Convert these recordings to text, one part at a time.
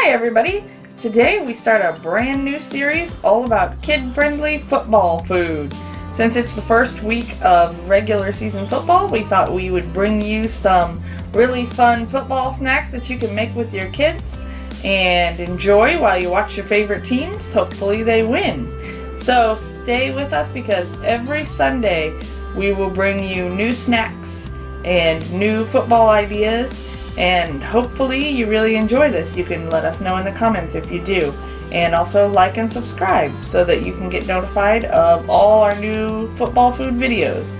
Hi everybody! Today we start a brand new series all about kid-friendly football food. Since it's the first week of regular season football, we thought we would bring you some really fun football snacks that you can make with your kids and enjoy while you watch your favorite teams. Hopefully they win. So stay with us because every Sunday we will bring you new snacks and new football ideas. And hopefully you really enjoy this. You can let us know in the comments if you do. And also like and subscribe so that you can get notified of all our new football food videos.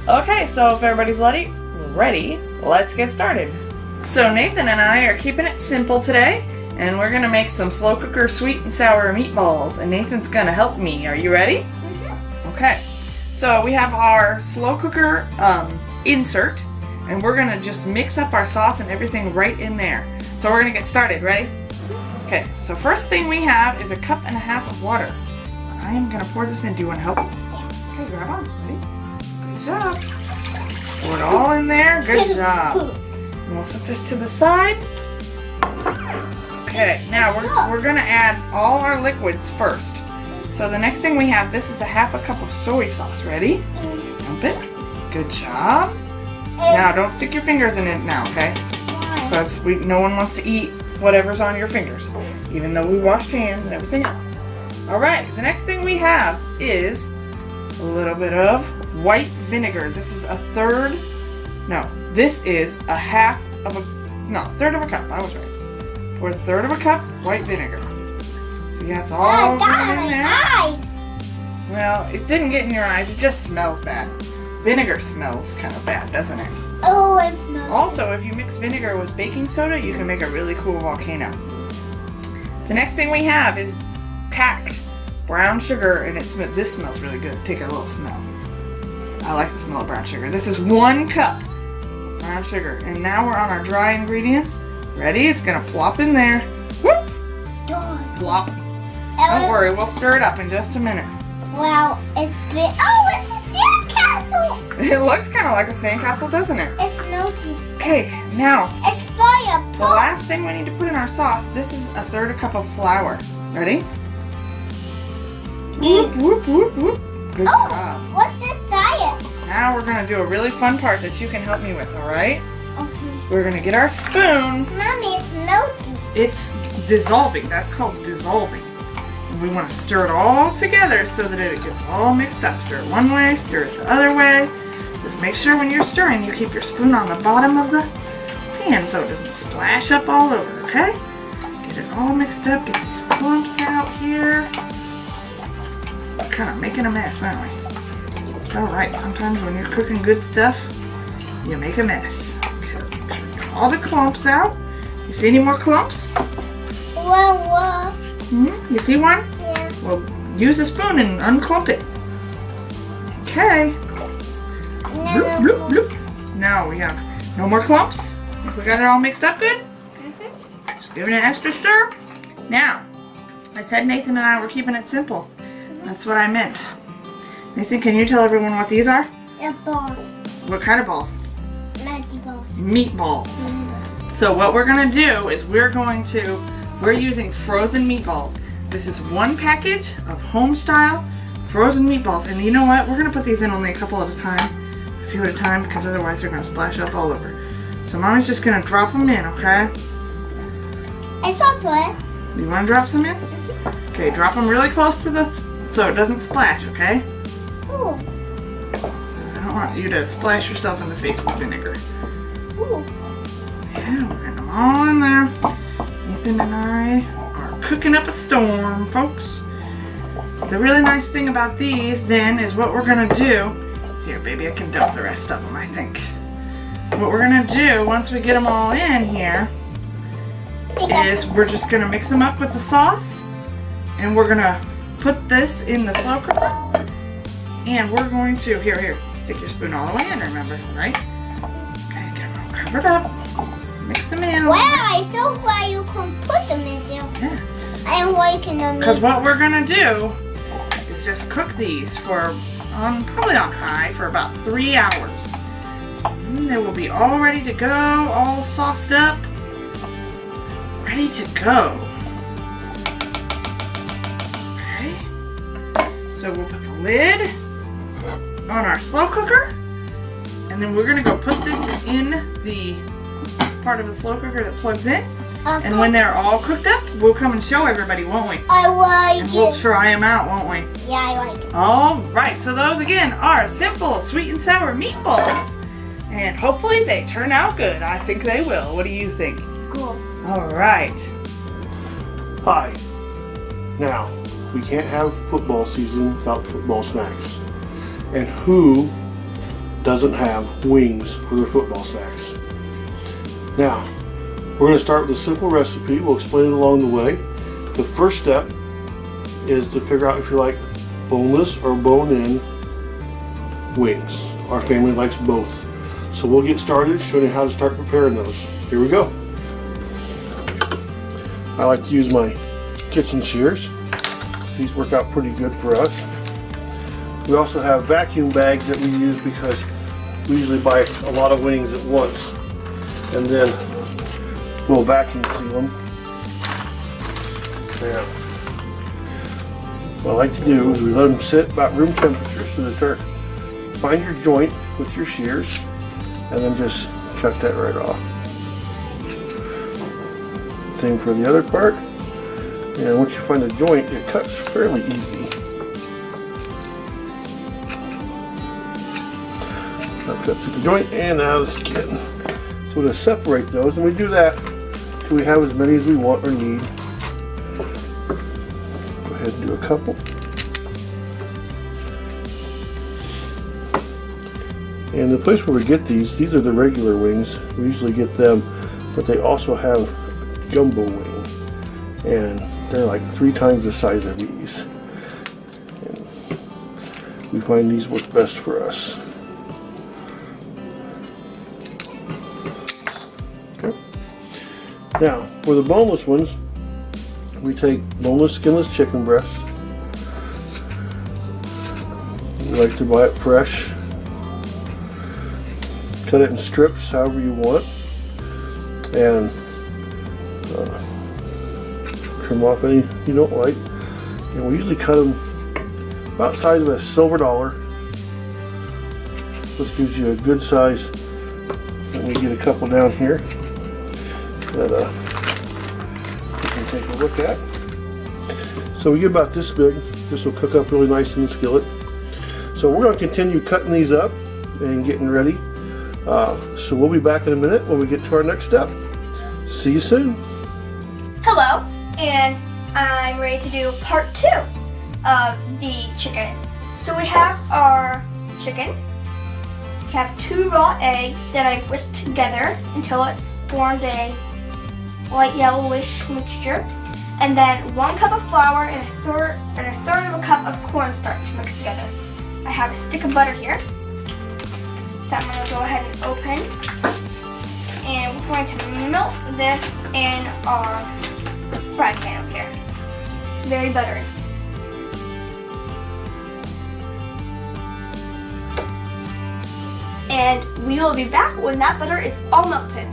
Okay, so if everybody's ready, let's get started. So Nathan and I are keeping it simple today. And we're going to make some slow cooker sweet and sour meatballs. And Nathan's going to help me. Are you ready? Mm-hmm. Okay. So we have our slow cooker insert. And we're going to just mix up our sauce and everything right in there. So we're going to get started. Ready? Okay, so first thing we have is 1.5 cups of water. I am going to pour this in. Do you want to help? Okay, grab on. Ready? Good job. Pour it all in there. Good job. And we'll set this to the side. Okay, now we're going to add all our liquids first. So the next thing we have, this is 1/2 cup of soy sauce. Ready? Dump it. Good job. Now, don't stick your fingers in it now, okay? Because no one wants to eat whatever's on your fingers, even though we washed hands and everything else. Alright, the next thing we have is a little bit of white vinegar. This is third of a cup. I was right. Pour 1/3 of a cup white vinegar. See, that's all going in there. Eyes. Well, it didn't get in your eyes, it just smells bad. Vinegar smells kind of bad, doesn't it? Oh, it smells. Also, if you mix vinegar with baking soda, you can make a really cool volcano. The next thing we have is packed brown sugar, and this smells really good. Take a little smell. I like the smell of brown sugar. This is 1 cup brown sugar. And now we're on our dry ingredients. Ready? It's going to plop in there. Whoop! Plop. Don't worry, we'll stir it up in just a minute. Wow, it's big. Oh, it's a sandcastle! It looks kind of like a sandcastle, doesn't it? It's milky. Okay, now, it's fire. The last thing we need to put in our sauce, this is 1/3 cup of flour. Ready? Whoop, whoop, whoop, whoop. Good job. What's this diet? Now we're going to do a really fun part that you can help me with, alright? Okay. We're going to get our spoon. Mommy, it's milky. It's dissolving. That's called dissolving. And we want to stir it all together so that it gets all mixed up. Stir it one way, stir it the other way. Just make sure when you're stirring, you keep your spoon on the bottom of the pan so it doesn't splash up all over, okay? Get it all mixed up, get these clumps out here. We're kind of making a mess, aren't we? It's alright, sometimes when you're cooking good stuff, you make a mess. Okay, let's make sure we get all the clumps out. You see any more clumps? Well, You see one? yeah. Well, use a spoon and unclump it. Okay. Bloop, bloop, bloop. Now we have no more clumps. Think we got it all mixed up good? Mm-hmm. Just give it an extra stir. Now, I said Nathan and I were keeping it simple. That's what I meant. Nathan, can you tell everyone what these are? A ball. What kind of balls? Meatballs. Meatballs. So what we're going to do is we're using frozen meatballs. This is 1 package of home-style frozen meatballs. And you know what? We're going to put these in only a few at a time, because otherwise they're going to splash up all over. So Mommy's just going to drop them in, okay? It's okay. You want to drop some in? Okay, drop them really close to so it doesn't splash, okay? Ooh. Because I don't want you to splash yourself in the face with vinegar. Ooh. Yeah, we're getting them all in there. Nathan and I are cooking up a storm, folks. The really nice thing about these, then, is what we're going to do. Here, baby, I can dump the rest of them, I think. What we're going to do, once we get them all in here, is we're just going to mix them up with the sauce. And we're going to put this in the slow cooker. And we're going to, here, stick your spoon all the way in, remember, right? Okay, get them all covered up. Mix them in. Wow, I so glad you can put them in there. Yeah. I am liking them. Because what we're going to do is just cook these for, probably on high, for about 3 hours. And they will be all ready to go, all sauced up, ready to go. So we'll put the lid on our slow cooker, and then we're gonna go put this in the part of the slow cooker that plugs in. And when they're all cooked up, we'll come and show everybody, won't we? I like And we'll try them out, won't we? Yeah, I like it. All right, so those again are simple sweet and sour meatballs. And hopefully they turn out good. I think they will. What do you think? Cool. All right. Hi. Now, we can't have football season without football snacks. And who doesn't have wings for their football snacks? Now, we're going to start with a simple recipe. We'll explain it along the way. The first step is to figure out if you like boneless or bone-in wings. Our family likes both. So we'll get started showing you how to start preparing those. Here we go. I like to use my kitchen shears. These work out pretty good for us. We also have vacuum bags that we use because we usually buy a lot of wings at once. And then we'll vacuum seal them. Yeah. What I like to do is we let them sit about room temperature so they start, find your joint with your shears and then just cut that right off. Same for the other part. And once you find the joint, it cuts fairly easy. That cuts through the joint and out of the skin. So we'll just separate those, and we do that till we have as many as we want or need. Go ahead and do a couple. And the place where we get these are the regular wings. We usually get them, but they also have jumbo wing, and they're like 3 times the size of these. And we find these work best for us. Okay. Now, for the boneless ones, we take boneless, skinless chicken breast. We like to buy it fresh. Cut it in strips, however you want, and trim off any you don't like. And we usually cut them about the size of a silver dollar. This gives you a good size. Let me get a couple down here that you can take a look at. So we get about this big. This will cook up really nice in the skillet. So we're going to continue cutting these up and getting ready. So we'll be back in a minute when we get to our next step. See you soon. Hello, and I'm ready to do part 2 of the chicken. So we have our chicken. We have 2 raw eggs that I've whisked together until it's formed a light yellowish mixture. And then 1 cup of flour and a third of a cup of cornstarch mixed together. I have a stick of butter here that I'm going to go ahead and open. And we're going to melt this in our frying pan over here. It's very buttery. And we will be back when that butter is all melted.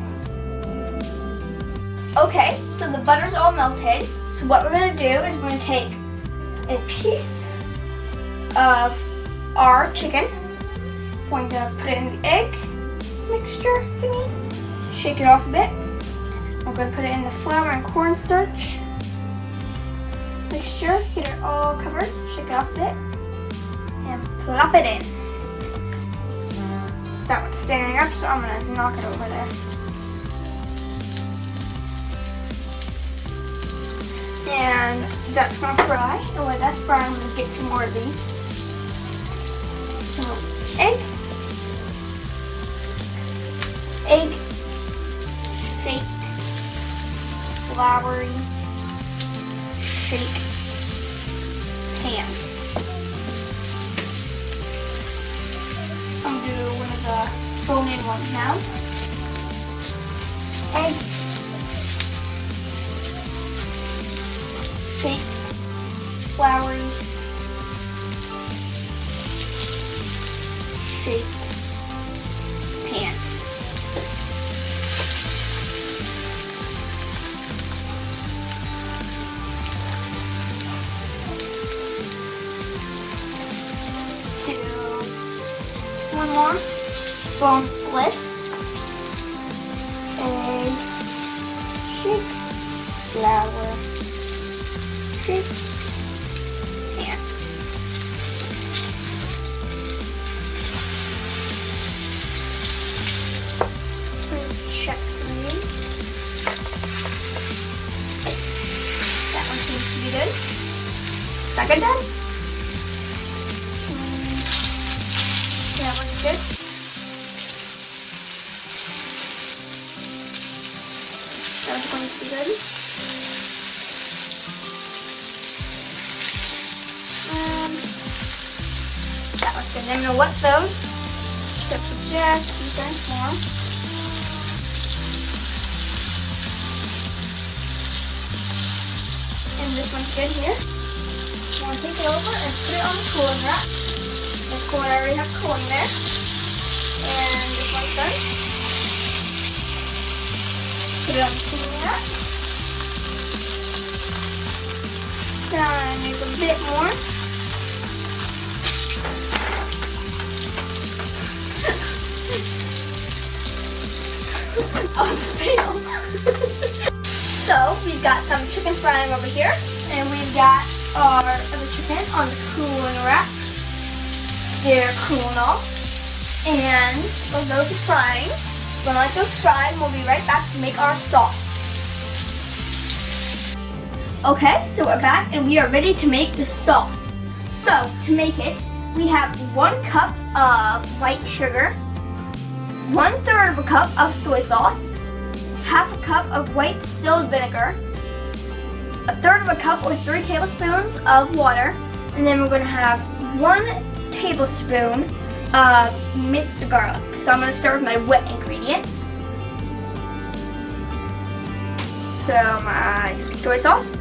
Okay, so the butter's all melted. So what we're going to do is we're going to take a piece of our chicken. We're going to put it in the egg mixture thingy. Shake it off a bit. We're going to put it in the flour and cornstarch mixture. Get it all covered. Shake it off a bit. And plop it in. That one's standing up, so I'm going to knock it over there. And that's going to fry. And while that's frying, I'm going to get some more of these. So, egg. Shake, floury, shake, pan. I'm going to do one of the bone-in ones now. Egg, shake, floury, shake, pan. one more bone split. Egg, shake, flour, shake, and check for me. That one seems to be good. Second done. That one's good. That one's going to be good. That one's good. Then I'm going to wet those. Except for just 2 cents more. And this one's good here. I'm going to take it over and put it on the cooling rack. This corn I already have cooling there. And this one's done. Put it on the cooling rack. Now I make a bit more. Oh, it's a fail. So we've got some chicken frying over here, and we've got our other chicken on the cooling rack. They're cooling off, and while those are frying, we're gonna let those fry, and we'll be right back to make our sauce. Okay, so we're back, and we are ready to make the sauce. So to make it, we have 1 cup of white sugar, 1/3 of a cup of soy sauce, 1/2 a cup of white distilled vinegar, 1/3 of a cup or 3 tablespoons of water, and then we're going to have 1 tablespoon of minced garlic. So I'm going to start with my wet ingredients. So my soy sauce,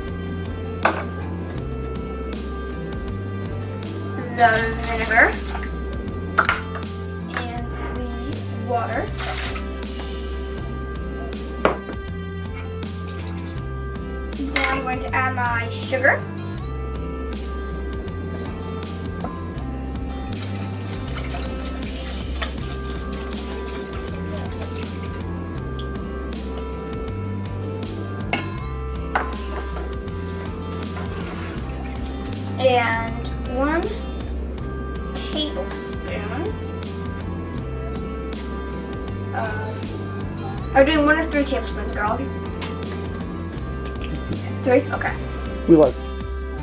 the vinegar, and the water. Then I'm going to add my sugar. And 1 tablespoon of, are we doing 1 or 3 tablespoons, girl? 3? Okay. We like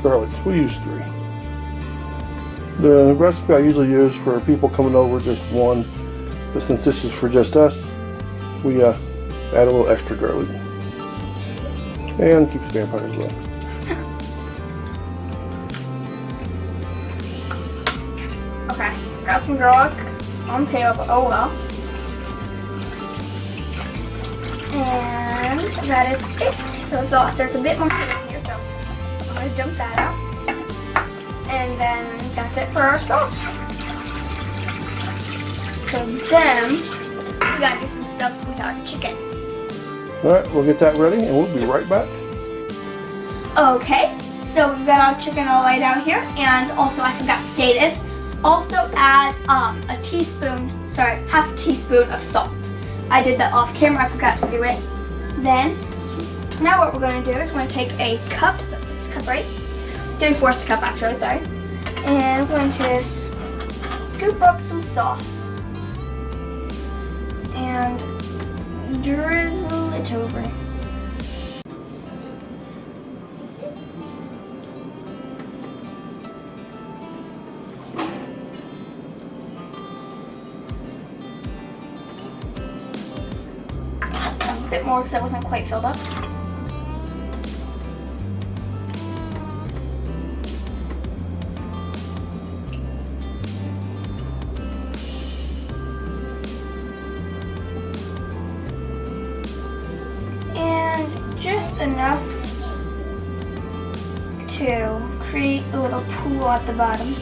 garlics. We use 3. The recipe I usually use for people coming over just 1, but since this is for just us, we add a little extra garlic and keeps vampires away. Okay, got some garlic on the table, but oh well. And that is it. So there's a bit more in here, so I'm going to dump that out. And then that's it for our sauce. So then, we got to do some stuff with our chicken. Alright, we'll get that ready and we'll be right back. Okay, so we've got our chicken all laid out here, and also I forgot to say this. Also add a teaspoon, sorry, 1/2 teaspoon of salt. I did that off camera, I forgot to do it. Then, now what we're going to do is we're going to take a cup, this cup right, 3/4 cup actually, sorry. And we're going to scoop up some sauce. And drizzle it over. A bit more because I wasn't quite filled up. And just enough to create a little pool at the bottom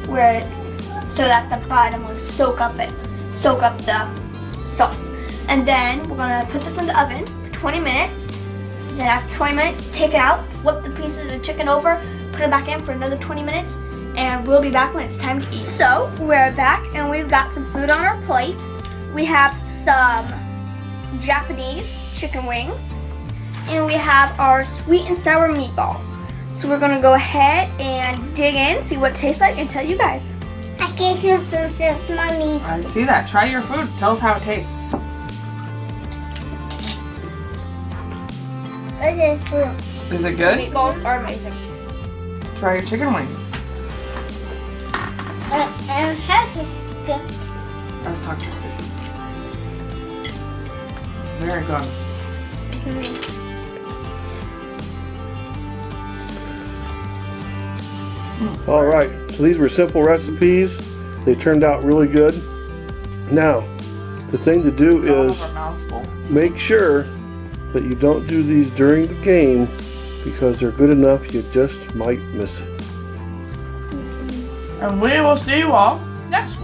where so that the bottom will soak up the sauce. And then we're gonna put this in the oven for 20 minutes. Then after 20 minutes, take it out, flip the pieces of the chicken over, put it back in for another 20 minutes, and we'll be back when it's time to eat. So, we're back and we've got some food on our plates. We have some Japanese chicken wings, and we have our sweet and sour meatballs. So we're gonna go ahead and dig in, see what it tastes like, and tell you guys. I gave you some soup, Mommy. I see that. Try your food. Tell us how it tastes. It is food. Is it good? Meatballs are amazing. Try your chicken wings. And has good. I was talking to Sissy. Very good. All right, so these were simple recipes. They turned out really good. Now, the thing to do All is of our mouths full. make sure that you don't do these during the game because they're good enough you just might miss it. And we will see you all next week.